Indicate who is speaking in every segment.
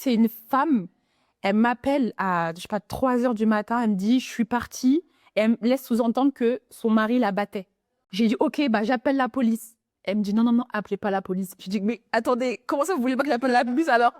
Speaker 1: C'est une femme, elle m'appelle à, je sais pas, 3 heures du matin, elle me dit, je suis partie, et elle me laisse sous-entendre que son mari la battait. J'ai dit, ok, bah, j'appelle la police. Elle me dit, non, non, non, appelez pas la police. Je dis, mais attendez, comment ça, vous voulez pas que j'appelle la police alors?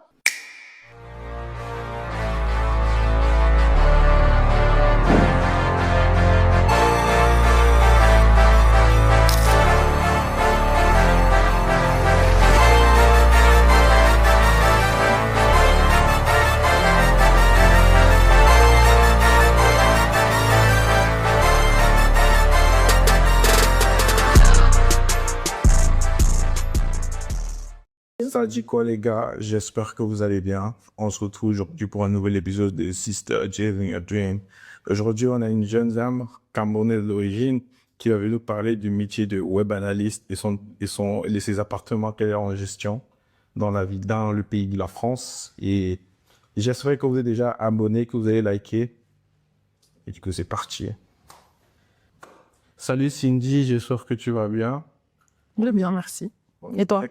Speaker 2: Ça dit quoi les gars? J'espère que vous allez bien. On se retrouve aujourd'hui pour un nouvel épisode de Sister Chasing a Dream. Aujourd'hui, on a une jeune dame camerounaise d'origine qui va nous parler du métier de web analyste et ses appartements qu'elle a en gestion dans le pays de la France. Et j'espère que vous êtes déjà abonné, que vous avez liké et que c'est parti. Salut Cindy, j'espère que tu vas bien.
Speaker 1: Très bien, merci. Et toi?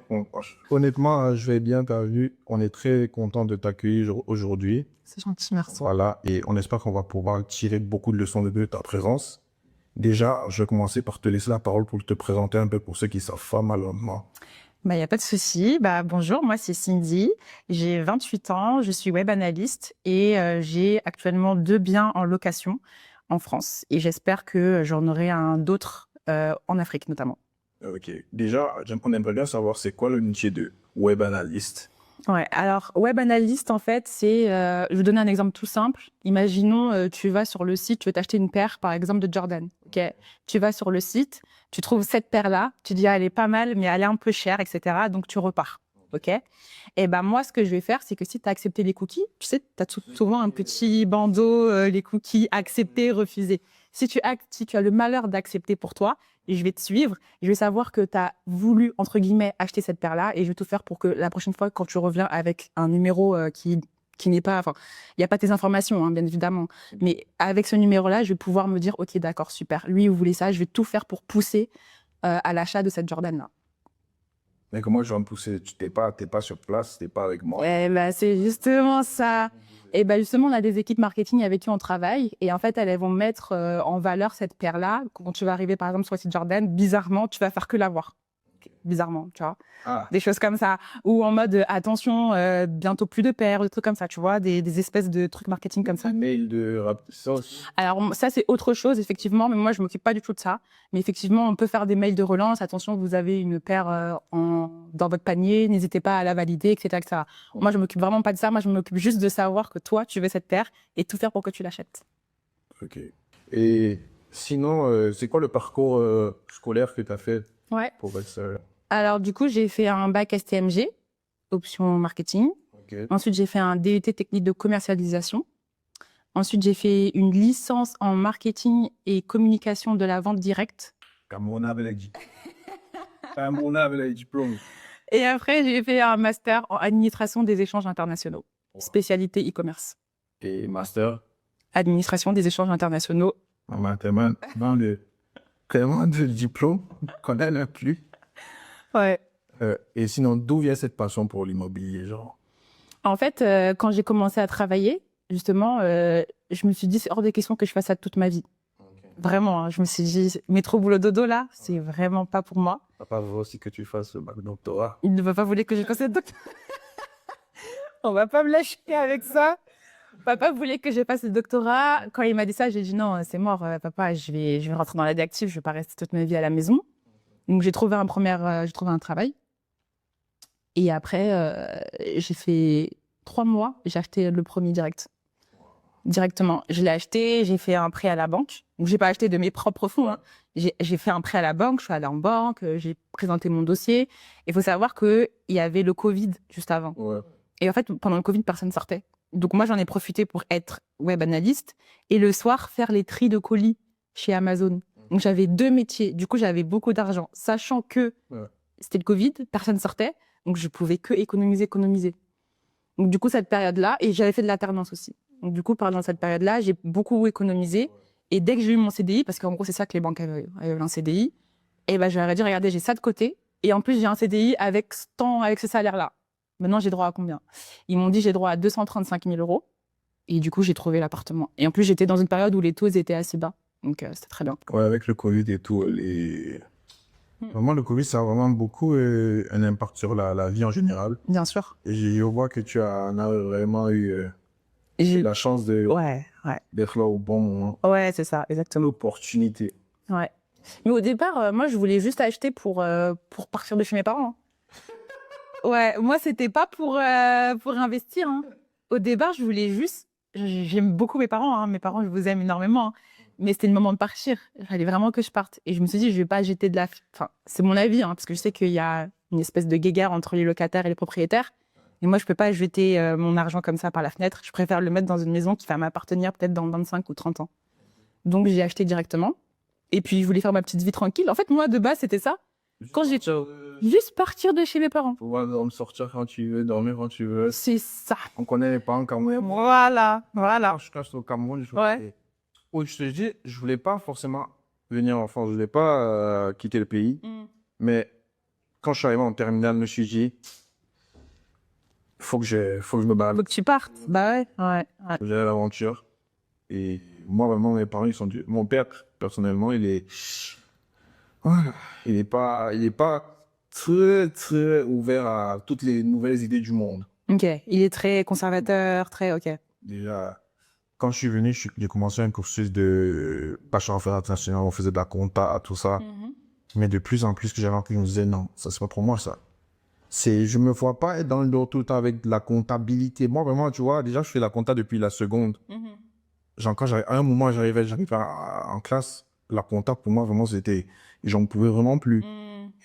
Speaker 2: Honnêtement, je vais bien, t'as vu. On est très content de t'accueillir aujourd'hui.
Speaker 1: C'est gentil, merci.
Speaker 2: Voilà, et on espère qu'on va pouvoir tirer beaucoup de leçons de ta présence. Déjà, je vais commencer par te laisser la parole pour te présenter un peu pour ceux qui savent pas malheureusement.
Speaker 1: Bah, y a pas de souci. Bah, bonjour, moi c'est Cindy. J'ai 28 ans, je suis web analyste et j'ai actuellement 2 biens en location en France. Et j'espère que j'en aurai d'autres en Afrique notamment.
Speaker 2: Ok, déjà, on aimerait bien savoir c'est quoi le métier de web analyste.
Speaker 1: Ouais, alors web analyste en fait, c'est, je vais vous donner un exemple tout simple. Imaginons, tu vas sur le site, tu veux t'acheter une paire par exemple de Jordan. Ok, tu vas sur le site, tu trouves cette paire-là, tu dis ah, elle est pas mal, mais elle est un peu chère, etc. Donc tu repars. Ok. Et ben moi, ce que je vais faire, c'est que si tu as accepté les cookies, tu sais, tu as souvent un petit bandeau, les cookies acceptés, refusés. Si tu as le malheur d'accepter pour toi, je vais te suivre, je vais savoir que tu as voulu, entre guillemets, acheter cette paire-là et je vais tout faire pour que la prochaine fois, quand tu reviens avec un numéro qui n'est pas... Enfin, il n'y a pas tes informations, hein, bien évidemment. Mais avec ce numéro-là, je vais pouvoir me dire, OK, d'accord, super. Lui, il voulait ça, je vais tout faire pour pousser à l'achat de cette Jordan-là.
Speaker 2: Mais comment je vais me pousser? Tu t'es pas sur place, t'es pas avec moi.
Speaker 1: Ouais, bah, c'est justement ça. Et ben justement, on a des équipes marketing avec qui on travaille. Et en fait, elles vont mettre en valeur cette paire-là. Quand tu vas arriver, par exemple, sur le site Jordan, bizarrement, tu vas faire que la voir. Bizarrement, tu vois.
Speaker 2: Ah,
Speaker 1: Des choses comme ça. Ou en mode, attention, bientôt plus de paires, des trucs comme ça, tu vois. Des espèces de trucs marketing comme ça.
Speaker 2: un mail de Rapsos.
Speaker 1: Alors, ça, c'est autre chose, effectivement. Mais moi, je m'occupe pas du tout de ça. Mais effectivement, on peut faire des mails de relance. Attention, vous avez une paire dans votre panier. N'hésitez pas à la valider, etc., etc. Moi, je m'occupe vraiment pas de ça. Moi, je m'occupe juste de savoir que toi, tu veux cette paire et tout faire pour que tu l'achètes.
Speaker 2: Ok. Et sinon, c'est quoi le parcours scolaire que tu as fait
Speaker 1: Ouais.
Speaker 2: pour être ça?
Speaker 1: Alors, du coup, j'ai fait un bac STMG, option marketing.
Speaker 2: Ok.
Speaker 1: Ensuite, j'ai fait un DUT technique de commercialisation. Ensuite, j'ai fait une licence en marketing et communication de la vente directe.
Speaker 2: Cameroun avec les diplômes. Cameroun avec les diplômes.
Speaker 1: Et après, j'ai fait un master en administration des échanges internationaux, spécialité e-commerce.
Speaker 2: Et master?
Speaker 1: Administration des échanges internationaux.
Speaker 2: Dans le vraiment de diplôme qu'on n'a plus.
Speaker 1: Ouais.
Speaker 2: Et sinon, d'où vient cette passion pour l'immobilier, genre?
Speaker 1: En fait, quand j'ai commencé à travailler, justement, je me suis dit, c'est hors des questions que je fasse ça toute ma vie.
Speaker 2: Okay.
Speaker 1: Vraiment, hein, je me suis dit, métro boulot dodo, là, c'est vraiment pas pour moi.
Speaker 2: Papa veut aussi que tu fasses le bac doctorat.
Speaker 1: Il ne va pas vouloir que je fasse le doctorat. On va pas me lâcher avec ça. Papa voulait que je fasse le doctorat. Quand il m'a dit ça, j'ai dit non, c'est mort, papa, je vais rentrer dans la vie active, je vais pas rester toute ma vie à la maison. Donc j'ai trouvé un travail. Et après, j'ai fait 3 mois, j'ai acheté le premier directement. Je l'ai acheté, j'ai fait un prêt à la banque. Donc j'ai pas acheté de mes propres fonds, hein. J'ai fait un prêt à la banque, je suis allée en banque, j'ai présenté mon dossier. Il faut savoir qu'il y avait le Covid juste avant.
Speaker 2: Ouais.
Speaker 1: Et en fait, pendant le Covid, personne ne sortait. Donc moi, j'en ai profité pour être web analyste et le soir, faire les tris de colis chez Amazon. Donc j'avais 2 métiers. Du coup, j'avais beaucoup d'argent. Sachant que c'était le Covid, personne ne sortait. Donc je pouvais que économiser. Donc du coup, cette période-là, et j'avais fait de l'alternance aussi. Donc du coup, pendant cette période-là, j'ai beaucoup économisé. Et dès que j'ai eu mon CDI, parce qu'en gros, c'est ça que les banques avaient un CDI, et ben, je leur ai dit, regardez, j'ai ça de côté. Et en plus, j'ai un CDI avec ce salaire-là. Maintenant, j'ai droit à combien? Ils m'ont dit, j'ai droit à 235 000 euros. Et du coup, j'ai trouvé l'appartement. Et en plus, j'étais dans une période où les taux étaient assez bas. Donc, c'était très bien.
Speaker 2: Ouais, avec le Covid et tout, vraiment, le Covid, ça a vraiment beaucoup un impact sur la vie en général.
Speaker 1: Bien sûr.
Speaker 2: Et je vois que tu en as vraiment eu la chance
Speaker 1: Ouais.
Speaker 2: d'être là au bon moment.
Speaker 1: Ouais, c'est ça, exactement.
Speaker 2: L'opportunité.
Speaker 1: Ouais. Mais au départ, moi, je voulais juste acheter pour partir de chez mes parents. Ouais, moi, c'était pas pour investir. Hein. Au départ, je voulais juste. J'aime beaucoup mes parents. Hein. Mes parents, je vous aime énormément. Hein. Mais c'était le moment de partir. Il fallait vraiment que je parte. Et je me suis dit, je vais pas jeter de la. Enfin, c'est mon avis, hein, parce que je sais qu'il y a une espèce de guéguerre entre les locataires et les propriétaires. Et moi, je peux pas jeter mon argent comme ça par la fenêtre. Je préfère le mettre dans une maison qui va m'appartenir peut-être dans 25 ou 30 ans. Donc, j'ai acheté directement. Et puis, je voulais faire ma petite vie tranquille. En fait, moi, de base, c'était ça. Quand j'ai juste partir de chez mes parents.
Speaker 2: Pouvoir me sortir quand tu veux, dormir quand tu veux.
Speaker 1: C'est ça.
Speaker 2: On connaît les parents quand même.
Speaker 1: Voilà.
Speaker 2: Quand je reste au Cameroun,
Speaker 1: Ouais.
Speaker 2: je te dis, je voulais pas forcément venir en France. Je voulais pas quitter le pays. Mais quand je suis arrivé en terminale, je me suis dit, faut que je me balade.
Speaker 1: Faut que tu partes. Bah ouais.
Speaker 2: J'ai l'aventure. Et moi, vraiment, mes parents, ils sont durs. Mon père, personnellement, il est pas très ouvert à toutes les nouvelles idées du monde.
Speaker 1: Ok. Il est très conservateur, très ok.
Speaker 2: Déjà, quand je suis venu, j'ai commencé un cursus de bachelor en affaires internationales. On faisait de la compta, tout ça. Mais de plus en plus que j'avais appris, je me disais non, ça c'est pas pour moi ça. Je me vois pas être dans le dos tout le temps avec de la comptabilité. Moi vraiment, tu vois, déjà je fais la compta depuis la seconde. Genre quand à un moment j'arrivais en classe, la compta pour moi vraiment c'était, j'en pouvais vraiment plus.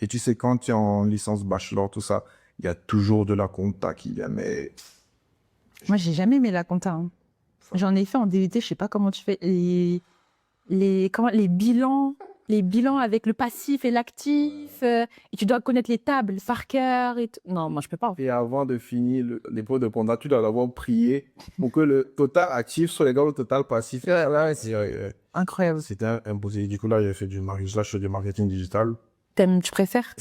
Speaker 2: Et tu sais quand tu es en licence bachelor tout ça, il y a toujours de la compta qui vient. Mais
Speaker 1: moi j'ai jamais aimé la compta. Hein. J'en ai fait en DUT, je sais pas comment tu fais les bilans avec le passif et l'actif, et tu dois connaître les tables par cœur et tout. Non, moi je peux pas.
Speaker 2: Et avant de finir les pots de compta, tu dois d'abord prier pour que le total actif soit égal au total passif.
Speaker 1: Incroyable.
Speaker 2: C'était imposé. Du coup là, j'ai fait du marketing digital.
Speaker 1: Tu préfères?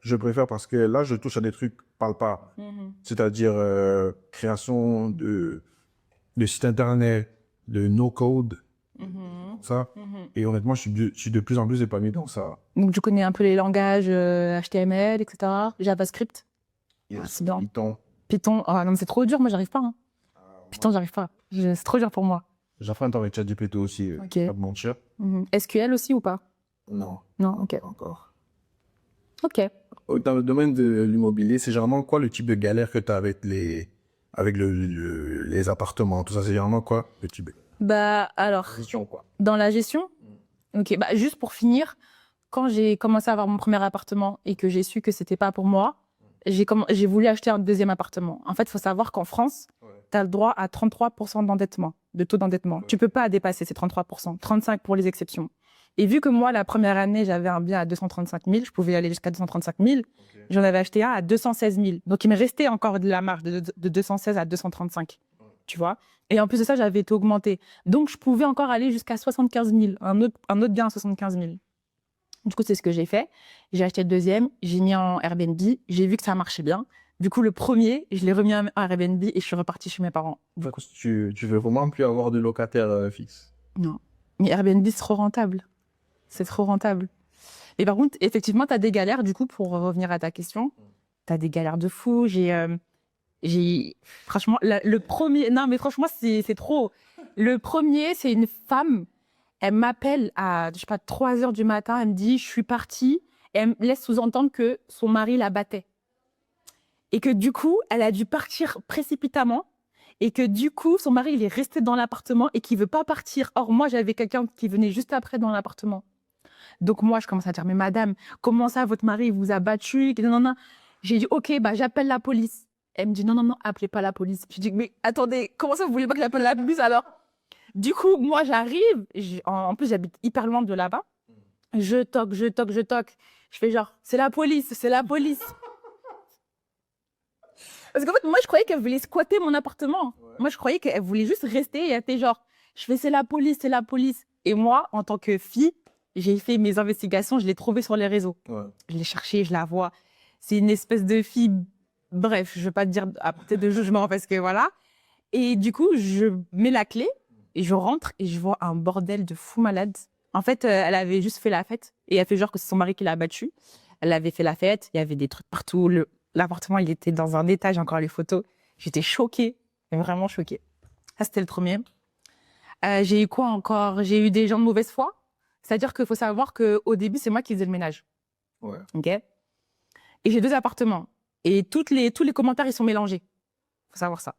Speaker 2: Je préfère parce que là, je touche à des trucs palpables. C'est-à-dire création de sites internet, de no-code, ça. Et honnêtement, je suis de plus en plus épanoui dans ça.
Speaker 1: Donc, tu connais un peu les langages HTML, etc. JavaScript. C'est bien. Python. Ah non, c'est trop dur. Moi, j'arrive pas. Hein. Python, j'arrive pas. C'est trop dur pour moi.
Speaker 2: J'apprends avec ChatGPT aussi.
Speaker 1: Okay.
Speaker 2: Pas de mentir.
Speaker 1: SQL aussi ou pas?
Speaker 2: Non.
Speaker 1: Non, ok.
Speaker 2: Pas encore.
Speaker 1: Ok.
Speaker 2: Dans le domaine de l'immobilier, c'est généralement quoi le type de galère que tu as avec les appartements? Tout ça, c'est généralement quoi le type?
Speaker 1: Bah, alors.
Speaker 2: Gestion, quoi.
Speaker 1: Dans la gestion? Ok. Bah, juste pour finir, quand j'ai commencé à avoir mon premier appartement et que j'ai su que c'était pas pour moi, j'ai voulu acheter un deuxième appartement. En fait, il faut savoir qu'en France, tu as le droit à 33% d'endettement, de taux d'endettement. Tu peux pas dépasser ces 33%, 35% pour les exceptions. Et vu que moi, la première année, j'avais un bien à 235 000, je pouvais aller jusqu'à 235 000, j'en avais acheté un à 216 000. Donc, il me restait encore de la marge de 216 à 235, tu vois. Et en plus de ça, j'avais été augmenté. Donc, je pouvais encore aller jusqu'à 75 000, un autre bien à 75 000. Du coup, c'est ce que j'ai fait. J'ai acheté le deuxième, j'ai mis en Airbnb, j'ai vu que ça marchait bien. Du coup, le premier, je l'ai remis en Airbnb et je suis repartie chez mes parents.
Speaker 2: Tu veux vraiment plus avoir de locataires fixes?
Speaker 1: Non. Mais Airbnb, c'est trop rentable. C'est trop rentable. Mais par contre, effectivement, tu as des galères, du coup, pour revenir à ta question. Tu as des galères de fou. Franchement, le premier... Non, mais franchement, c'est trop. Le premier, c'est une femme. Elle m'appelle à, je sais pas, 3h du matin. Elle me dit, je suis partie. Et elle me laisse sous-entendre que son mari la battait. Et que du coup, elle a dû partir précipitamment. Et que du coup, son mari, il est resté dans l'appartement et qu'il veut pas partir. Or, moi, j'avais quelqu'un qui venait juste après dans l'appartement. Donc, moi, je commence à dire, mais madame, comment ça, votre mari vous a battu? Non. J'ai dit, ok, bah, j'appelle la police. Elle me dit, non, appelez pas la police. Je dis, mais attendez, comment ça, vous voulez pas que j'appelle la police alors? Du coup, moi, j'arrive. En plus, j'habite hyper loin de là-bas. Je toque. Je fais genre, c'est la police. Parce qu'en fait, moi, je croyais qu'elle voulait squatter mon appartement. Ouais. Moi, je croyais qu'elle voulait juste rester et elle était genre, je fais, c'est la police. Et moi, en tant que fille, j'ai fait mes investigations, je l'ai trouvée sur les réseaux. Ouais. Je l'ai cherchée, je la vois. C'est une espèce de fille Bref, je ne vais pas te dire à portée de jugement parce que voilà. Et du coup, je mets la clé et je rentre et je vois un bordel de fou malade. En fait, elle avait juste fait la fête et elle fait genre que c'est son mari qui l'a battue. Elle avait fait la fête, il y avait des trucs partout. L'appartement, il était dans un étage, encore les photos. J'étais choquée, vraiment choquée. Ça, c'était le premier. J'ai eu quoi encore? J'ai eu des gens de mauvaise foi. C'est-à-dire qu'il faut savoir qu'au début, c'est moi qui faisais le ménage.
Speaker 2: Ouais.
Speaker 1: OK? Et j'ai 2 appartements. Et tous les commentaires, ils sont mélangés. Il faut savoir ça.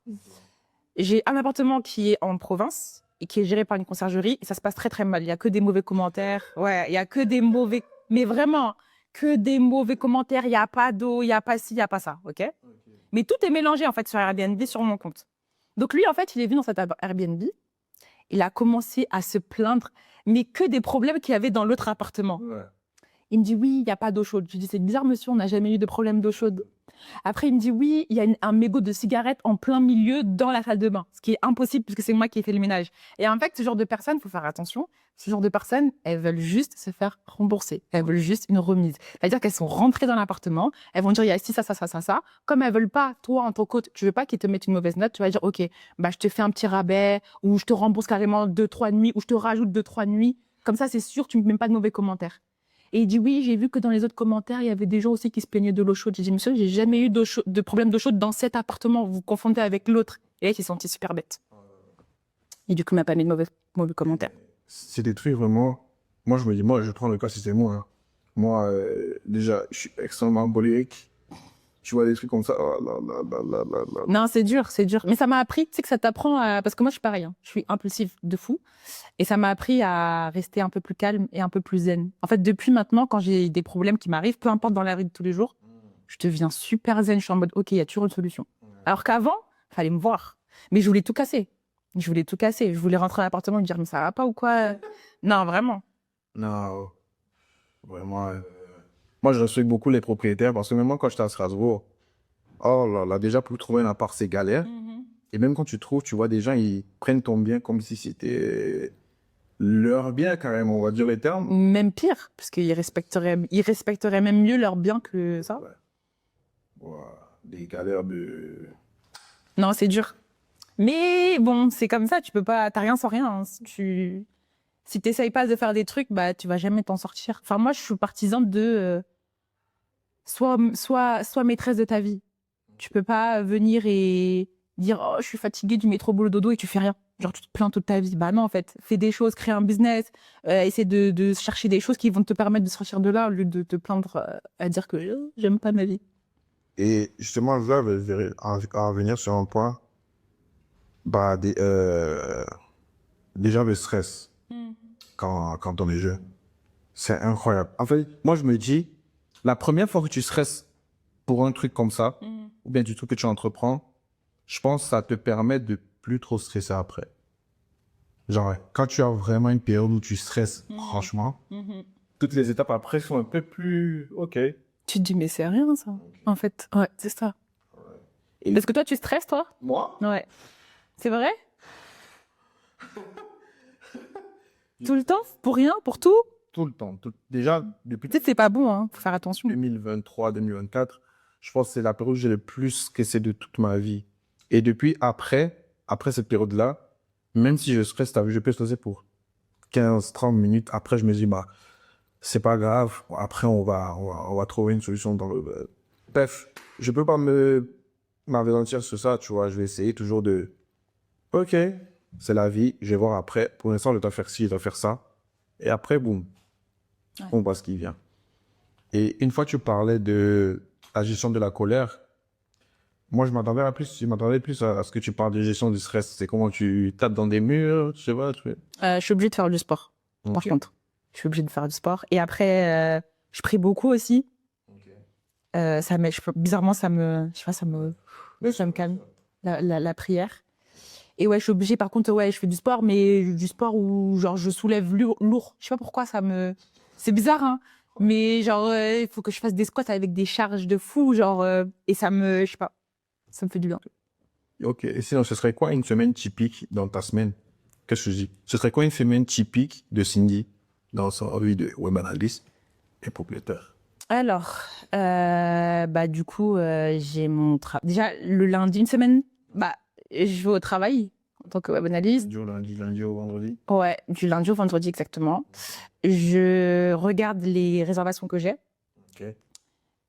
Speaker 1: J'ai un appartement qui est en province et qui est géré par une conciergerie. Et ça se passe très, très mal. Il n'y a que des mauvais commentaires. Ouais, il n'y a que des mauvais... Mais vraiment, que des mauvais commentaires. Il n'y a pas d'eau, il n'y a pas ci, il n'y a pas ça. OK? Mais tout est mélangé, en fait, sur Airbnb, sur mon compte. Donc lui, en fait, il est venu dans cet Airbnb. Il a commencé à se plaindre, mais que des problèmes qu'il y avait dans l'autre appartement.
Speaker 2: Ouais.
Speaker 1: Il me dit, oui, il n'y a pas d'eau chaude. Je lui dis, c'est bizarre, monsieur, on n'a jamais eu de problème d'eau chaude. Après, il me dit, oui, il y a un mégot de cigarette en plein milieu dans la salle de bain, ce qui est impossible puisque c'est moi qui ai fait le ménage. Et en fait, ce genre de personnes, il faut faire attention, ce genre de personnes, elles veulent juste se faire rembourser. Elles veulent juste une remise. C'est-à-dire qu'elles sont rentrées dans l'appartement, elles vont dire, il y a ci, ça, ça, ça, ça, ça. Comme elles veulent pas, toi, en tant qu'hôte, tu veux pas qu'ils te mettent une mauvaise note, tu vas dire, OK, bah, je te fais un petit rabais, ou je te rembourse carrément 2-3 nuits, ou je te rajoute 2-3 nuits. Comme ça, c'est sûr, tu ne me mets pas de mauvais commentaires. Et il dit oui, j'ai vu que dans les autres commentaires, il y avait des gens aussi qui se plaignaient de l'eau chaude. J'ai dit, monsieur, j'ai jamais eu de problème d'eau chaude dans cet appartement. Vous vous confondez avec l'autre. Et là, il s'est senti super bête. Et du coup, il m'a pas mis de mauvais commentaires.
Speaker 2: C'est des trucs vraiment. Moi, je me dis, moi, je prends le cas si c'est moi. Hein. Moi, déjà, je suis extrêmement bolérique. Tu vois des trucs comme ça. Oh là là là là là là.
Speaker 1: Non, c'est dur, c'est dur. Mais ça m'a appris, tu sais que ça t'apprend à... Parce que moi, je suis pareil. Hein. Je suis impulsive de fou. Et ça m'a appris à rester un peu plus calme et un peu plus zen. En fait, depuis maintenant, quand j'ai des problèmes qui m'arrivent, peu importe dans la vie de tous les jours, je deviens super zen. Je suis en mode, OK, il y a toujours une solution. Alors qu'avant, il fallait me voir. Mais je voulais tout casser. Je voulais tout casser. Je voulais rentrer à l'appartement et me dire, mais ça va pas ou quoi? Non, vraiment.
Speaker 2: Non, vraiment. Moi, je respecte beaucoup les propriétaires parce que même moi, quand j'étais à Strasbourg, oh là là, déjà pour trouver un appart, c'est galère. Et même quand tu trouves, tu vois des gens, ils prennent ton bien comme si c'était leur bien, carrément, on va dire les termes.
Speaker 1: Même pire, parce qu'ils respecteraient même mieux leur bien que ça.
Speaker 2: Ouais. Ouah, des galères de.
Speaker 1: Non, c'est dur. Mais bon, c'est comme ça, tu peux pas, t'as rien sans rien. Hein. Si t'essayes pas de faire des trucs, bah, tu vas jamais t'en sortir. Enfin, moi, je suis partisane de sois maîtresse de ta vie. Tu peux pas venir et dire, oh, je suis fatiguée du métro boulot dodo et tu fais rien. Genre, tu te plains toute ta vie. Bah non, en fait, fais des choses, crée un business, essaie de chercher des choses qui vont te permettre de sortir de là au lieu de te plaindre à dire que j'aime pas ma vie.
Speaker 2: Et justement, là, je vais en revenir sur un point. Bah, déjà, le stress quand on est jeune. C'est incroyable. En fait, moi, je me dis, la première fois que tu stresses pour un truc comme ça, ou bien du truc que tu entreprends, je pense que ça te permet de plus trop stresser après. Genre, quand tu as vraiment une période où tu stresses, franchement, toutes les étapes après sont un peu plus OK.
Speaker 1: Tu te dis, mais c'est rien, ça. En fait, ouais, c'est ça.
Speaker 2: Et-
Speaker 1: Est-ce que toi, tu stresses, toi?
Speaker 2: Moi?
Speaker 1: Ouais. C'est vrai? Tout le temps? Pour rien? Pour tout?
Speaker 2: Tout le temps. Déjà, depuis
Speaker 1: Tu sais, c'est pas bon, hein. Faut faire attention.
Speaker 2: 2023, 2024, je pense que c'est la période où j'ai le plus stressé de toute ma vie. Et depuis après cette période-là, même si je stresse, je peux stresser pour 15, 30 minutes. Après, je me dis, bah, c'est pas grave. Après, on va trouver une solution dans le. Bref, je peux pas m'aventurer sur ça, tu vois. Je vais essayer toujours de. Ok, c'est la vie, je vais voir après. Pour l'instant, je dois faire ci, je dois faire ça. Et après, boum,
Speaker 1: Ouais.
Speaker 2: on voit ce qui vient. Et une fois, tu parlais de la gestion de la colère. Moi, je m'attendais plus à ce que tu parles de gestion du stress. C'est comment tu tapes dans des murs, je sais pas.
Speaker 1: Je suis obligée de faire du sport, par
Speaker 2: Ok.
Speaker 1: contre. Je suis obligée de faire du sport. Et après, je prie beaucoup aussi. Bizarrement, je sais pas, ça me calme, la prière. Et ouais, je suis obligée, par contre, ouais, je fais du sport, mais du sport où, genre, je soulève lourd. Je sais pas pourquoi c'est bizarre, hein. Mais genre, il faut que je fasse des squats avec des charges de fou, genre, et je sais pas, ça me fait du bien.
Speaker 2: Ok, et sinon, ce serait quoi une semaine typique dans ta semaine? Qu'est-ce que je dis? Ce serait quoi une semaine typique de Cindy dans sa vie de web analyst et propriétaire?
Speaker 1: Alors, du coup, j'ai mon travail. Déjà, le lundi, une semaine, je vais au travail en tant que web analyste.
Speaker 2: Du lundi au vendredi?
Speaker 1: Ouais, du lundi au vendredi, exactement. Je regarde les réservations que j'ai.
Speaker 2: Ok.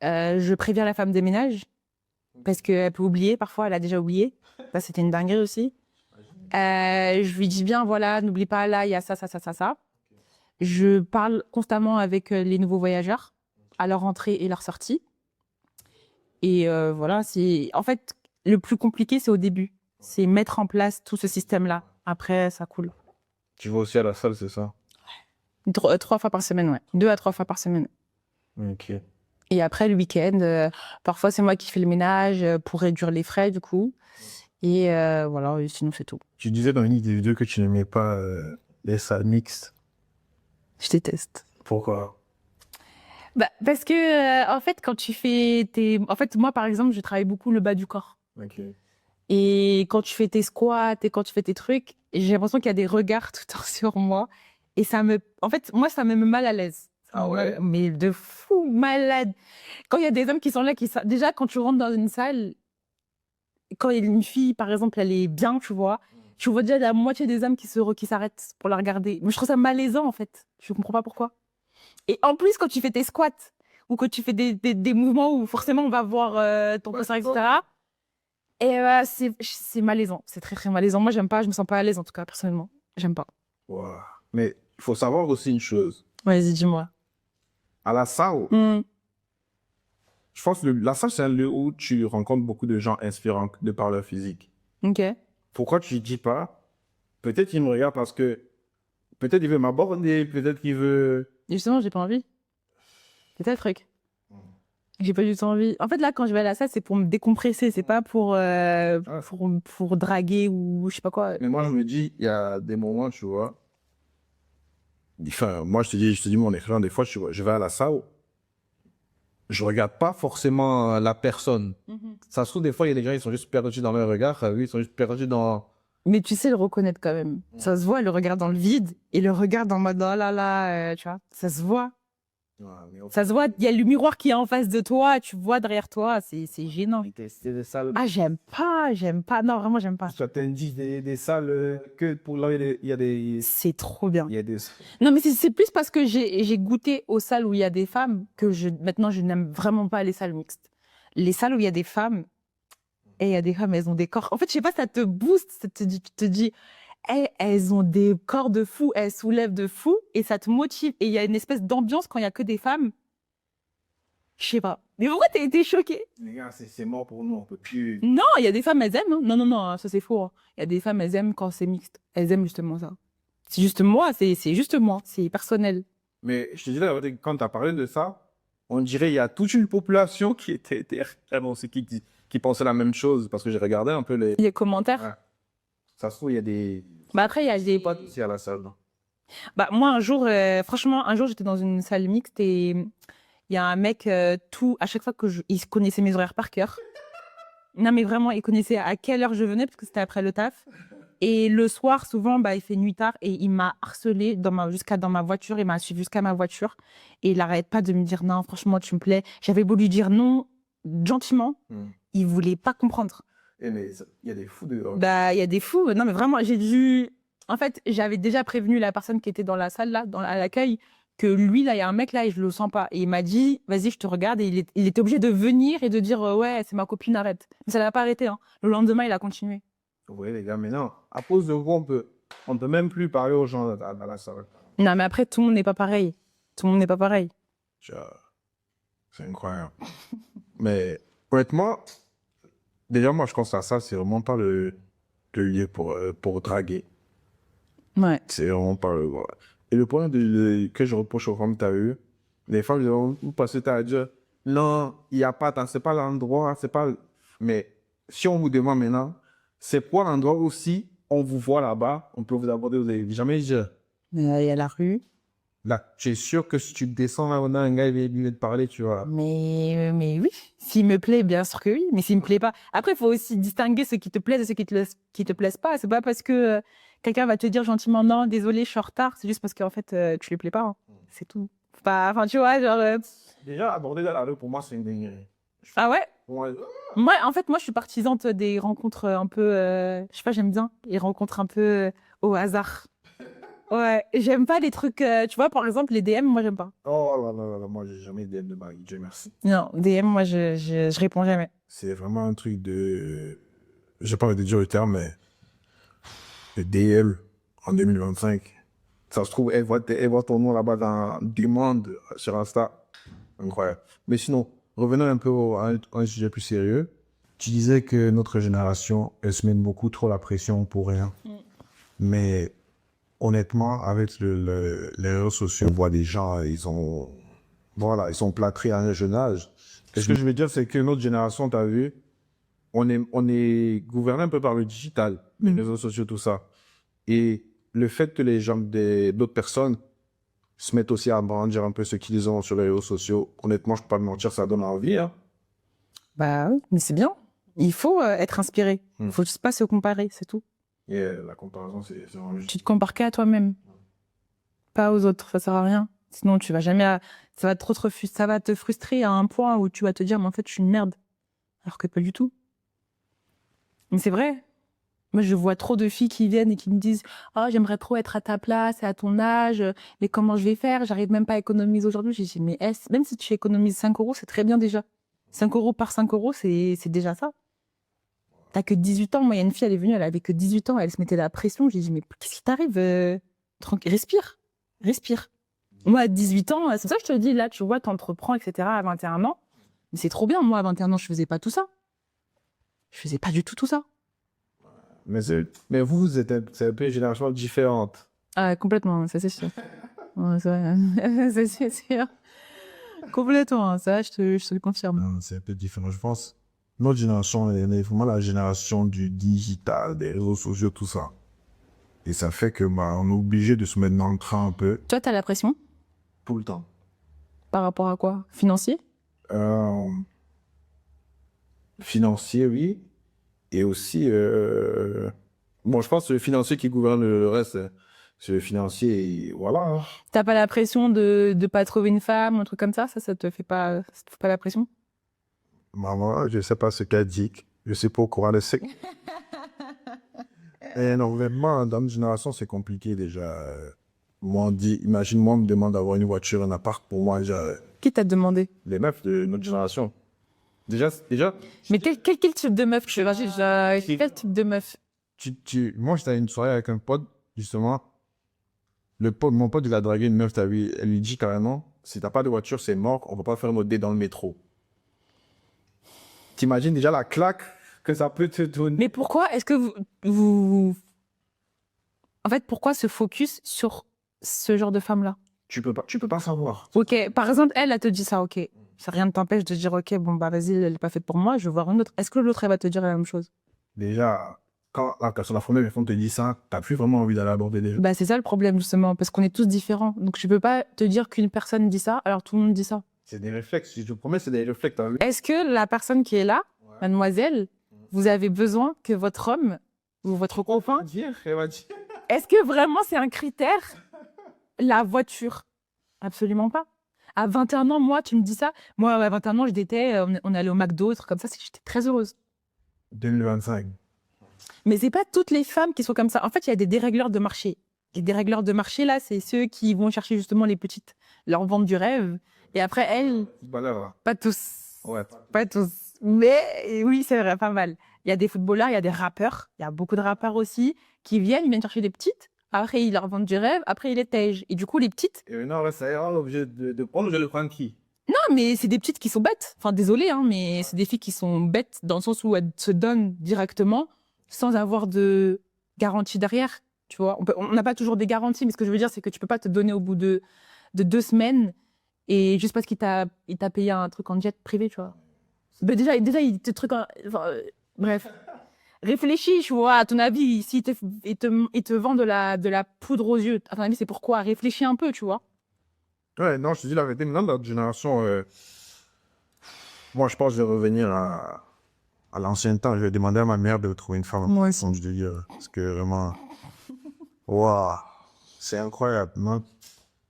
Speaker 1: Je préviens la femme de ménage parce qu'elle peut oublier. Parfois, elle a déjà oublié. Ça, c'était une dinguerie aussi. Je lui dis bien, voilà, n'oublie pas, là, il y a ça, ça, ça, ça, ça. Je parle constamment avec les nouveaux voyageurs à leur entrée et leur sortie. Et voilà, en fait, le plus compliqué, c'est au début. C'est mettre en place tout ce système-là. Après, ça coule.
Speaker 2: Tu vas aussi à la salle, c'est ça?
Speaker 1: 3 fois par semaine, ouais. 2 à 3 fois par semaine.
Speaker 2: Ok.
Speaker 1: Et après, le week-end, parfois, c'est moi qui fais le ménage pour réduire les frais, du coup. Et voilà, et sinon, c'est tout.
Speaker 2: Tu disais dans une des vidéos que tu n'aimais pas les salles mixtes.
Speaker 1: Je déteste.
Speaker 2: Pourquoi?
Speaker 1: Parce que, en fait, quand tu fais En fait, moi, par exemple, je travaille beaucoup le bas du corps.
Speaker 2: Ok.
Speaker 1: Et quand tu fais tes squats et quand tu fais tes trucs, j'ai l'impression qu'il y a des regards tout le temps sur moi. Et en fait, moi, ça me met mal à l'aise.
Speaker 2: Ah ouais?
Speaker 1: Mais de fou, malade. Quand il y a des hommes qui sont là, déjà, quand tu rentres dans une salle, quand il y a une fille, par exemple, elle est bien, tu vois déjà la moitié des hommes qui s'arrêtent pour la regarder. Mais je trouve ça malaisant, en fait. Je comprends pas pourquoi. Et en plus, quand tu fais tes squats ou que tu fais des mouvements où forcément on va voir ton poisson, etc., et c'est malaisant. C'est très, très malaisant. Moi, j'aime pas. Je me sens pas à l'aise, en tout cas, personnellement. J'aime pas.
Speaker 2: Wow. Mais il faut savoir aussi une chose.
Speaker 1: Vas-y, dis-moi.
Speaker 2: À la salle, je pense que la salle, c'est un lieu où tu rencontres beaucoup de gens inspirants de par leur physique.
Speaker 1: Ok.
Speaker 2: Pourquoi tu ne dis pas, peut-être il me regarde parce que peut-être il veut m'aborder, peut-être qu'il veut...
Speaker 1: Justement, j'ai pas envie. C'est ça le truc. J'ai pas du tout envie. En fait, là, quand je vais à la salle, c'est pour me décompresser. C'est pas pour draguer ou je sais pas quoi.
Speaker 2: Mais moi, je me dis, il y a des moments, tu vois. Enfin, moi, je te dis mon écran, des fois, je vais à la salle, je regarde pas forcément la personne. Ça se trouve, des fois, il y a des gens, ils sont juste perdus dans leur regard. Oui, ils sont juste perdus dans...
Speaker 1: Mais tu sais le reconnaître quand même. Ça se voit, le regard dans le vide et le regard dans mode oh là là, tu vois. Ça se voit.
Speaker 2: Ouais, mais
Speaker 1: Ça se voit. Il y a le miroir qui est en face de toi, tu vois derrière toi. C'est gênant.
Speaker 2: c'est des salles...
Speaker 1: Ah, j'aime pas. Non, vraiment, j'aime pas.
Speaker 2: Ça t'indique des salles que pour là, il y a des...
Speaker 1: C'est trop bien.
Speaker 2: Il y a des...
Speaker 1: Non, mais c'est plus parce que j'ai goûté aux salles où il y a des femmes que maintenant, je n'aime vraiment pas les salles mixtes. Les salles où il y a des femmes, et il y a des femmes, elles ont des corps. En fait, je sais pas, ça te booste, tu te dis, elles ont des corps de fou, elles soulèvent de fou, et ça te motive. Et il y a une espèce d'ambiance quand il y a que des femmes. Je sais pas. Mais pourquoi t'as été choquée?
Speaker 2: Les gars, c'est mort pour nous, on peut plus...
Speaker 1: Non, il y a des femmes, elles aiment. Hein. Non, non, non, ça c'est faux. Hein. Il y a des femmes, elles aiment quand c'est mixte. Elles aiment justement ça. C'est juste moi, c'est juste moi, c'est personnel.
Speaker 2: Mais je te dis, là, quand tu as parlé de ça, on dirait qu'il y a toute une population qui était vraiment qui pensait la même chose, parce que j'ai regardé un peu les...
Speaker 1: Les commentaires.
Speaker 2: Ouais. Ça se trouve, il y a des...
Speaker 1: Après, il y a des...
Speaker 2: potes aussi à la salle. Non?
Speaker 1: moi, un jour, franchement, un jour, j'étais dans une salle mixte et il y a un mec, à chaque fois il connaissait mes horaires par cœur. Non, mais vraiment, il connaissait à quelle heure je venais, parce que c'était après le taf. Et le soir, souvent, il fait nuit tard et il m'a harcelé jusqu'à dans ma voiture. Il m'a suivi jusqu'à ma voiture. Et il n'arrête pas de me dire non, franchement, tu me plais. J'avais beau lui dire non gentiment. Il ne voulait pas comprendre.
Speaker 2: Mais il y a des fous dehors.
Speaker 1: Il y a des fous. Non, mais vraiment, en fait, j'avais déjà prévenu la personne qui était dans la salle, là, à l'accueil, que lui, là, il y a un mec là et je le sens pas. Et il m'a dit, vas-y, je te regarde. Et il était obligé de venir et de dire, ouais, c'est ma copine, arrête. Mais ça l'a pas arrêté. Hein. Le lendemain, il a continué.
Speaker 2: Vous voyez, les gars, maintenant, à cause de vous, on peut même plus parler aux gens dans la salle.
Speaker 1: Non, mais après, tout le monde n'est pas pareil. Tout le monde n'est pas pareil.
Speaker 2: C'est incroyable. Mais honnêtement, déjà, moi, je constate ça, c'est vraiment pas le lieu pour draguer.
Speaker 1: Ouais.
Speaker 2: C'est vraiment pas le... Voilà. Et le point que je reproche aux femmes que tu as eu, les femmes, vous passez à dire, non, il n'y a pas, c'est pas l'endroit, c'est pas... Mais si on vous demande maintenant, c'est quoi l'endroit où si on vous voit là-bas, on peut vous aborder, vous n'avez jamais dit.
Speaker 1: Il y a la rue.
Speaker 2: Là, tu es sûr que si tu descends là, on a un gars, il vient te parler, tu vois.
Speaker 1: Mais oui, s'il me plaît, bien sûr que oui, mais s'il me plaît pas. Après, il faut aussi distinguer ce qui te plaît et ce qui te plaise pas. C'est pas parce que quelqu'un va te dire gentiment non, désolé, je suis en retard, c'est juste parce qu'en fait, tu lui plais pas. Hein. C'est tout. Enfin, tu vois, genre...
Speaker 2: Déjà, aborder dans la rue, pour moi, c'est une dinguerie.
Speaker 1: Ah ouais?
Speaker 2: Pour moi,
Speaker 1: Moi, en fait, moi, je suis partisante des rencontres un peu... je sais pas, j'aime bien les rencontres un peu au hasard. Ouais, j'aime pas les trucs... tu vois, par exemple, les DM, moi, j'aime pas.
Speaker 2: oh là là là là, moi, j'ai jamais DM de ma vie, Dieu merci.
Speaker 1: Non, DM, moi, je réponds jamais.
Speaker 2: C'est vraiment un truc de... J'ai pas envie de dire le terme, mais... Le DL en 2025. Ça se trouve, elle voit ton nom là-bas dans demande sur Insta. Incroyable. Mais sinon, revenons un peu à un sujet plus sérieux. Tu disais que notre génération, elle se met beaucoup trop la pression pour rien. Mais honnêtement, avec les réseaux sociaux, on voit des gens, ils sont plâtrés à un jeune âge. Et ce que je veux dire, c'est que notre génération, t'as vu, on est gouverné un peu par le digital, les réseaux sociaux, tout ça. Et le fait que les gens d'autres personnes se mettent aussi à brandir un peu ce qu'ils ont sur les réseaux sociaux, honnêtement, je peux pas me mentir, ça donne envie, hein.
Speaker 1: Bah oui, mais c'est bien. Il faut être inspiré. Il faut juste pas se comparer, c'est tout.
Speaker 2: Et la comparaison, c'est vraiment juste.
Speaker 1: Tu te compares qu'à toi-même, pas aux autres. Ça sert à rien. Sinon, tu vas jamais... Ça va ça va te frustrer à un point où tu vas te dire, mais en fait, je suis une merde. Alors que pas du tout. Mais c'est vrai. Moi, je vois trop de filles qui viennent et qui me disent « Oh, j'aimerais trop être à ta place et à ton âge, mais comment je vais faire? J'arrive même pas à économiser aujourd'hui. » J'ai dit « Mais même si tu économises 5 euros, c'est très bien déjà. 5 euros par 5 euros, c'est déjà ça. T'as que 18 ans. Moi, il y a une fille, elle est venue, elle avait que 18 ans, elle se mettait la pression. J'ai dit « Mais qu'est-ce qui t'arrive? Tranquille, respire. Respire. » Moi, à 18 ans, c'est ça que je te dis, là, tu vois, t'entreprends, etc. à 21 ans. Mais c'est trop bien. Moi, à 21 ans, je faisais pas tout ça. Je faisais pas du tout ça.
Speaker 2: Mais vous, c'est un peu une génération différente.
Speaker 1: Ah, complètement, ça c'est sûr. Ouais, c'est vrai. C'est sûr. Complètement, ça, je te le confirme.
Speaker 2: Non, c'est un peu différent, je pense. Notre génération, elle est vraiment la génération du digital, des réseaux sociaux, tout ça. Et ça fait que, on est obligé de se mettre dans le train un peu.
Speaker 1: Toi, t'as la pression
Speaker 2: Tout le temps.
Speaker 1: par rapport à quoi? Financier?
Speaker 2: Euh, Financier, oui. Et aussi, bon, je pense que c'est le financier qui gouverne le reste. C'est le financier, et voilà, hein.
Speaker 1: T'as pas la pression de pas trouver une femme, un truc comme ça? Ça te fait pas, ça te fait pas la pression?
Speaker 2: Maman, je sais pas ce qu'elle dit. Je sais pas au courant de sec. Et non, vraiment, dans notre génération, c'est compliqué déjà. Moi, imagine, moi, on me demande d'avoir une voiture, un appart. Pour moi, déjà,
Speaker 1: Qui t'a demandé?
Speaker 2: les meufs de notre génération. Déjà,
Speaker 1: Mais quel type de meuf? Quel type de meuf?
Speaker 2: moi, j'étais à une soirée avec un pote, justement. Mon pote, il a dragué une meuf, t'as vu, elle lui dit carrément, si t'as pas de voiture, c'est mort, on va pas faire nos dates dans le métro. T'imagines déjà la claque que ça peut te donner.
Speaker 1: Mais pourquoi est-ce que vous... En fait, pourquoi se focus sur ce genre de femme-là?
Speaker 2: Tu peux pas savoir.
Speaker 1: Ok, par exemple, elle te dit ça, ok. Ça rien ne t'empêche de dire, ok, bon, bah vas-y, elle n'est pas faite pour moi, je vais voir une autre. Est-ce que l'autre, elle va te dire la même chose?
Speaker 2: Déjà, quand la première fois te dit ça, t'as plus vraiment envie d'aller aborder des gens.
Speaker 1: Bah, c'est ça le problème, justement, parce qu'on est tous différents. Donc, je peux pas te dire qu'une personne dit ça, alors tout le monde dit ça.
Speaker 2: C'est des réflexes, je te promets, c'est des réflexes, t'as vu.
Speaker 1: Est-ce que la personne qui est là, mademoiselle, vous avez besoin que votre homme ou votre copain,
Speaker 2: Elle va dire.
Speaker 1: est-ce que vraiment c'est un critère, la voiture? Absolument pas. À 21 ans, moi, tu me dis ça. Moi, à 21 ans, on allait au McDo, trucs comme ça, j'étais très heureuse.
Speaker 2: 2025.
Speaker 1: Mais c'est pas toutes les femmes qui sont comme ça. En fait, il y a des dérégleurs de marché. Les dérégleurs de marché, là, c'est ceux qui vont chercher justement les petites, leur vendre du rêve. Et après, elles,
Speaker 2: Footballeur, là.
Speaker 1: pas tous.
Speaker 2: Ouais.
Speaker 1: Pas tous. Mais oui, c'est vrai, pas mal. Il y a des footballeurs, il y a des rappeurs. Il y a beaucoup de rappeurs aussi qui ils viennent chercher des petites. Après, ils leur vendent du rêve. Après, ils les tègent. Et du coup, les petites...
Speaker 2: Et maintenant, là, ça ira, l'objet de prendre, je le prends qui?
Speaker 1: Non, mais c'est des petites qui sont bêtes. Enfin, désolé, hein, mais c'est des filles qui sont bêtes dans le sens où elles se donnent directement sans avoir de garantie derrière. Tu vois, on n'a pas toujours des garanties, mais ce que je veux dire, c'est que tu peux pas te donner au bout de 2 semaines et juste parce qu'il t'a payé un truc en jet privé, tu vois. Ben déjà, il te truc, bref. Réfléchis, tu vois, à ton avis, s'il te vend de la poudre aux yeux, à ton avis, c'est pourquoi? Réfléchis un peu, tu vois.
Speaker 2: Ouais, non, je te dis la vérité, maintenant, dans notre génération, moi, je pense que je vais revenir à l'ancien temps. Je vais demander à ma mère de trouver une femme.
Speaker 1: Moi aussi.
Speaker 2: Comme je te dis, parce que vraiment, waouh, c'est incroyable. Non?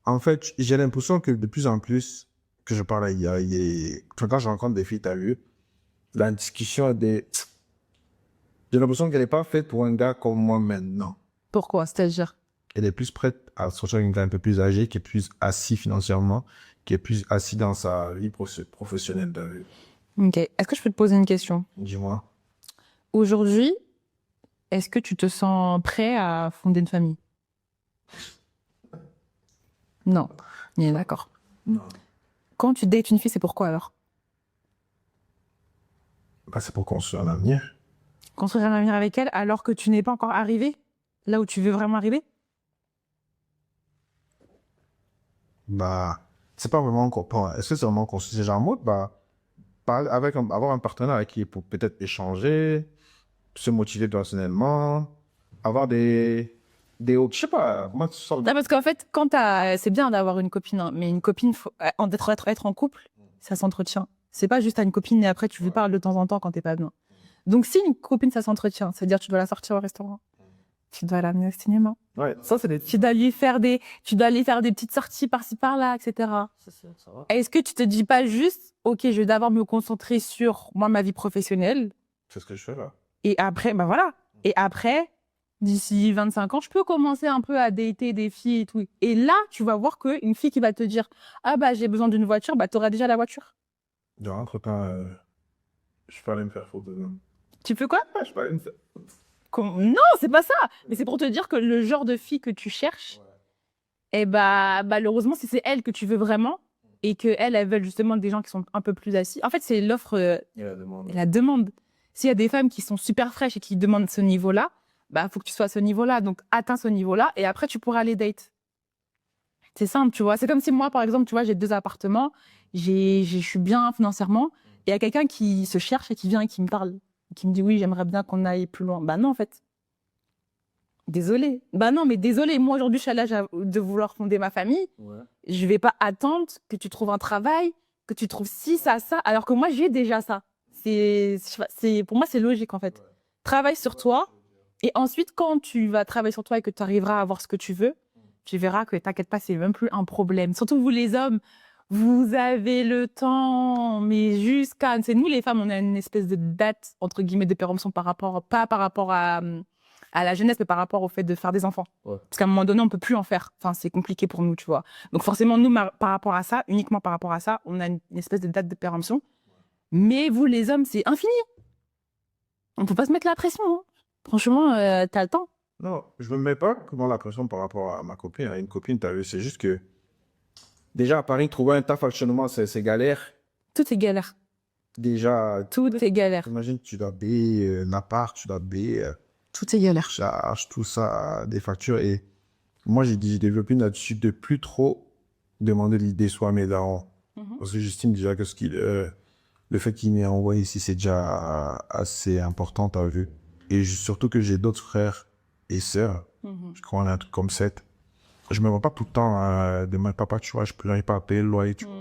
Speaker 2: En fait, j'ai l'impression que de plus en plus, que je parle, quand je rencontre des filles, t'as vu, la discussion des... J'ai l'impression qu'elle n'est pas faite pour un gars comme moi maintenant.
Speaker 1: Pourquoi? C'est-à-dire?
Speaker 2: Elle est plus prête à sortir avec un gars un peu plus âgé, qui est plus assis financièrement, qui est plus assis dans sa vie professionnelle. T'as vu.
Speaker 1: Ok. Est-ce que je peux te poser une question?
Speaker 2: Dis-moi.
Speaker 1: Aujourd'hui, est-ce que tu te sens prêt à fonder une famille? Non. On est d'accord.
Speaker 2: Non.
Speaker 1: Quand tu dates une fille, c'est pourquoi alors?
Speaker 2: Bah, c'est pour construire un avenir.
Speaker 1: Construire un avenir avec elle alors que tu n'es pas encore arrivé là où tu veux vraiment arriver?
Speaker 2: Bah, c'est pas vraiment est-ce que c'est vraiment construire? C'est genre en mode, bah, avoir un partenaire avec qui pour peut-être échanger, se motiver personnellement, avoir je sais pas, moi, tu sors
Speaker 1: Non, parce qu'en fait, c'est bien d'avoir une copine, hein, mais une copine, être en couple, ça s'entretient. C'est pas juste à une copine et après tu lui parles de temps en temps quand t'es pas bien. Donc si une copine, ça s'entretient, c'est-à-dire tu dois la sortir au restaurant, tu dois l'amener au cinéma,
Speaker 2: Ouais, ça, c'est des...
Speaker 1: tu dois lui faire des petites sorties par-ci par-là, etc.
Speaker 3: Ça va.
Speaker 1: Est-ce que tu te dis pas juste, ok, je vais d'abord me concentrer sur moi, ma vie professionnelle,
Speaker 2: C'est ce que je fais là.
Speaker 1: et après, ben voilà. Et après, d'ici 25 ans, je peux commencer un peu à dater des filles et tout. Et là, tu vas voir qu'une fille qui va te dire, ah bah j'ai besoin d'une voiture, bah t'auras déjà la voiture.
Speaker 2: Genre, entre-temps, je peux aller me faire photo.
Speaker 1: Tu peux quoi?
Speaker 2: Je peux aller me faire...
Speaker 1: Non, c'est pas ça. Mais c'est pour te dire que le genre de fille que tu cherches, eh bah malheureusement, si c'est elle que tu veux vraiment, et qu'elle veut justement des gens qui sont un peu plus assis. En fait, c'est l'offre
Speaker 3: Il y a la demande.
Speaker 1: et la demande. S'il y a des femmes qui sont super fraîches et qui demandent ce niveau-là, bah faut que tu sois à ce niveau-là. Donc atteins ce niveau-là et après tu pourras aller date. C'est simple, tu vois. C'est comme si moi, par exemple, tu vois, j'ai 2 appartements, je suis bien financièrement, et il y a quelqu'un qui se cherche et qui vient et qui me parle, qui me dit oui, j'aimerais bien qu'on aille plus loin. Bah non, en fait. Désolée. Bah non, mais désolée. Moi, aujourd'hui, je suis à l'âge de vouloir fonder ma famille.
Speaker 3: Ouais.
Speaker 1: Je vais pas attendre que tu trouves un travail, que tu trouves ci, ça, alors que moi, j'ai déjà ça. Pour moi, c'est logique, en fait. Travaille sur toi, et ensuite, quand tu vas travailler sur toi et que tu arriveras à avoir ce que tu veux, tu verras que, t'inquiète pas, c'est même plus un problème. Surtout vous, les hommes, vous avez le temps, mais c'est nous, les femmes, on a une espèce de date, entre guillemets, de péremption pas par rapport à la jeunesse, mais par rapport au fait de faire des enfants.
Speaker 3: Ouais.
Speaker 1: Parce qu'à un moment donné, on peut plus en faire. Enfin, c'est compliqué pour nous, tu vois. Donc forcément, nous, par rapport à ça, uniquement par rapport à ça, on a une espèce de date de péremption. Mais vous, les hommes, c'est infini. On peut pas se mettre la pression, hein. Franchement, t'as le temps.
Speaker 2: Non, je me mets pas comment la pression par rapport à ma copine. À une copine, t'as vu, c'est juste que... Déjà, à Paris, trouver un taf actuellement, c'est galère.
Speaker 1: Tout est galère.
Speaker 2: Déjà,
Speaker 1: Tout est galère.
Speaker 2: imagine, tu dois payer l'appart, tu dois payer
Speaker 1: Tout est galère.
Speaker 2: charges, tout ça, des factures. Et moi, j'ai développé une attitude de plus trop demander l'idée soit à mes darons. Parce que j'estime déjà que le fait qu'il m'ait envoyé ici, c'est déjà assez important, t'as vu. Et surtout que j'ai d'autres frères et sœurs. Je crois qu'on a un truc comme 7. Je me vois pas tout le temps demander papa, tu vois, je peux pas payer le loyer, tu vois.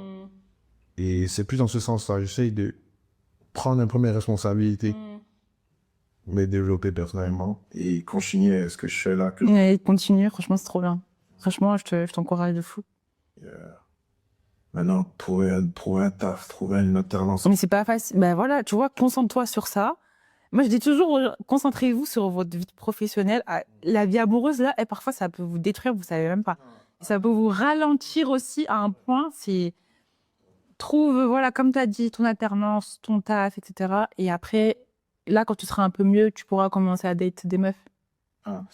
Speaker 2: Et c'est plus dans ce sens-là. J'essaye de prendre une première responsabilité, me développer personnellement et continuer ce que je fais là.
Speaker 1: Et continue, franchement, c'est trop bien. Franchement, je t'encourage de fou.
Speaker 2: Maintenant, trouver un taf, trouver une alternance.
Speaker 1: Mais c'est pas facile. Ben voilà, tu vois, concentre-toi sur ça. Moi, je dis toujours, concentrez-vous sur votre vie professionnelle. La vie amoureuse, là, parfois, ça peut vous détruire, vous savez même pas. Ça peut vous ralentir aussi à un point. Trouve, voilà, comme tu as dit, ton alternance, ton taf, etc. Et après, là, quand tu seras un peu mieux, tu pourras commencer à date des meufs.
Speaker 2: Ah.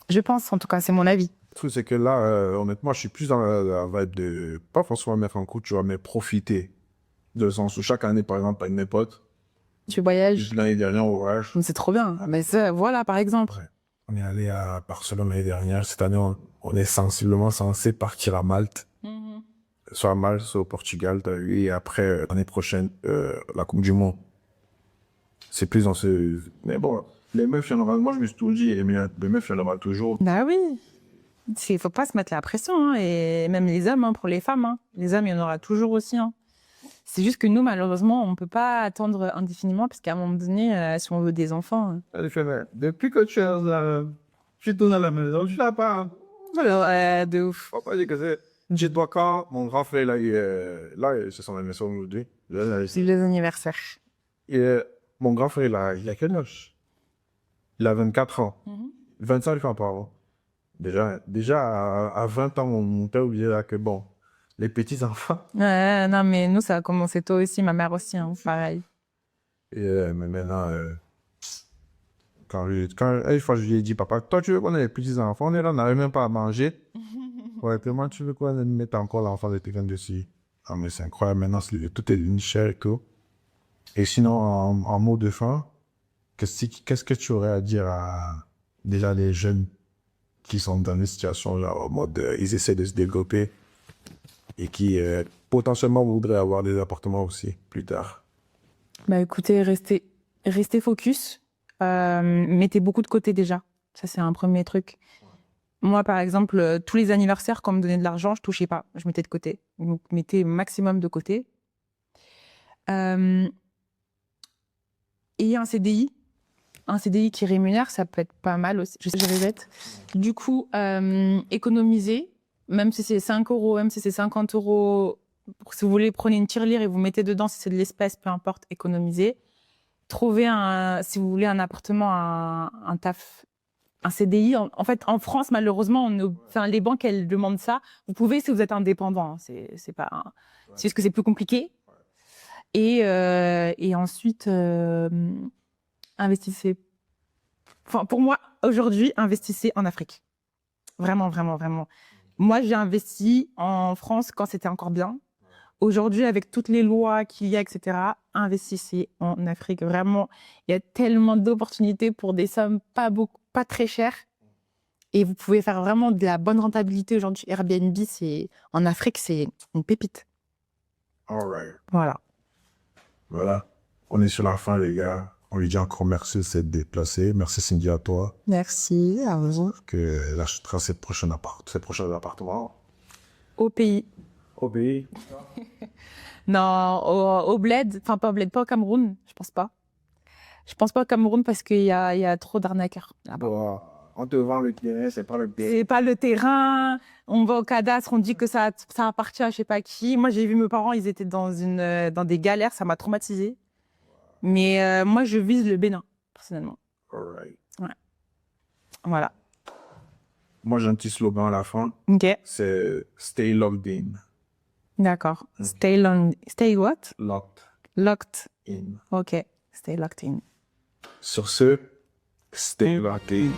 Speaker 1: Je pense, en tout cas, c'est mon avis.
Speaker 2: Le truc, c'est que là, honnêtement, je suis plus dans la vibe de, pas forcément mettre en couple, tu vois, mais profiter. De le sens où chaque année, par exemple, avec mes potes,
Speaker 1: Tu voyages.
Speaker 2: l'année dernière, au voyage.
Speaker 1: C'est trop bien. Mais ça, voilà, par exemple.
Speaker 2: Ouais. On est allé à Barcelone l'année dernière. Cette année, on est sensiblement censé partir à Malte. Soit à Malte, soit au Portugal, t'as vu. Et après, l'année prochaine, la Coupe du Monde. C'est plus dans ce... Mais bon, les meufs, il y en aura... Moi, je me suis tout dit. Les meufs, il y en aura toujours.
Speaker 1: Bah oui. Il faut pas se mettre la pression. Hein. Et même les hommes, hein, pour les femmes. Hein. Les hommes, il y en aura toujours aussi. Hein. C'est juste que nous, malheureusement, on peut pas attendre indéfiniment parce qu'à un moment donné, si on veut des enfants...
Speaker 2: Elle fait, mais depuis que tu tournes à la maison, tu l'as pas.
Speaker 1: Ouais, de ouf.
Speaker 2: Papa dit que c'est. J'ai toi quand mon grand frère, c'est son anniversaire aujourd'hui.
Speaker 1: C'est les anniversaires.
Speaker 2: Et mon grand frère, il a quel âge? Il a 24 ans. 25, il fait un peu avant. Déjà à 20 ans, mon père oubliait là que bon, les petits-enfants.
Speaker 1: Ouais, non, mais nous, ça a commencé tôt aussi, ma mère aussi, hein, pareil.
Speaker 2: Et mais maintenant, une fois, je lui ai dit, papa, toi, tu veux qu'on ait les petits-enfants? On est là, on n'arrive même pas à manger. Ouais, tellement tu veux qu'on mette encore l'enfant de quelqu'un dessus. Ah, mais c'est incroyable, maintenant, tout est devenu cher et tout. Et sinon, en mot de fin, qu'est-ce que tu aurais à dire à déjà les jeunes qui sont dans des situations là, en mode, ils essaient de se développer et qui potentiellement voudraient avoir des appartements aussi plus tard?
Speaker 1: Bah écoutez, restez focus. Mettez beaucoup de côté déjà. Ça, c'est un premier truc. Moi, par exemple, tous les anniversaires, quand on me donnait de l'argent, je touchais pas. Je mettais de côté. Donc, mettez maximum de côté. Et un CDI. Un CDI qui rémunère, ça peut être pas mal aussi. Je répète. Du coup, économisez. Même si c'est 5 euros, même si c'est 50 euros. Si vous voulez, prenez une tirelire et vous mettez dedans, si c'est de l'espèce, peu importe, économisez. Trouvez si vous voulez un appartement, un taf, un CDI. En fait, en France, malheureusement, les banques, elles demandent ça. Vous pouvez si vous êtes indépendant. Hein. C'est pas, c'est juste que c'est plus compliqué. Et ensuite, investissez. Enfin, pour moi, aujourd'hui, investissez en Afrique. Vraiment, vraiment, vraiment. Moi, j'ai investi en France quand c'était encore bien. Aujourd'hui, avec toutes les lois qu'il y a, etc., investissez en Afrique. Vraiment, il y a tellement d'opportunités pour des sommes pas très chères. Et vous pouvez faire vraiment de la bonne rentabilité aujourd'hui. Airbnb, en Afrique, c'est une pépite.
Speaker 2: All right.
Speaker 1: Voilà.
Speaker 2: Voilà. On est sur la fin, les gars. On lui dit encore merci de s'être déplacé. Merci, Cindy, à toi.
Speaker 1: Merci à vous.
Speaker 2: Que achètera ces prochains appartements.
Speaker 1: Au pays.
Speaker 2: Au pays.
Speaker 1: Non, au bled. Enfin, pas au bled, pas au Cameroun. Je pense pas. Je pense pas au Cameroun parce qu'il y a trop d'arnaqueurs là-bas.
Speaker 2: Bon, on te vend le terrain, c'est pas le terrain.
Speaker 1: C'est pas le terrain. On va au cadastre, on dit que ça appartient à je sais pas qui. Moi, j'ai vu mes parents, ils étaient dans des galères, ça m'a traumatisée. Mais moi, je vise le Bénin, personnellement.
Speaker 2: All right.
Speaker 1: Ouais. Voilà.
Speaker 2: Moi, j'ai un petit slogan à la fin.
Speaker 1: Ok.
Speaker 2: C'est Stay logged in.
Speaker 1: D'accord.
Speaker 2: Okay.
Speaker 1: Stay what?
Speaker 2: Locked
Speaker 1: Locked.
Speaker 2: in.
Speaker 1: Ok. Stay locked in.
Speaker 2: Sur ce, stay locked in.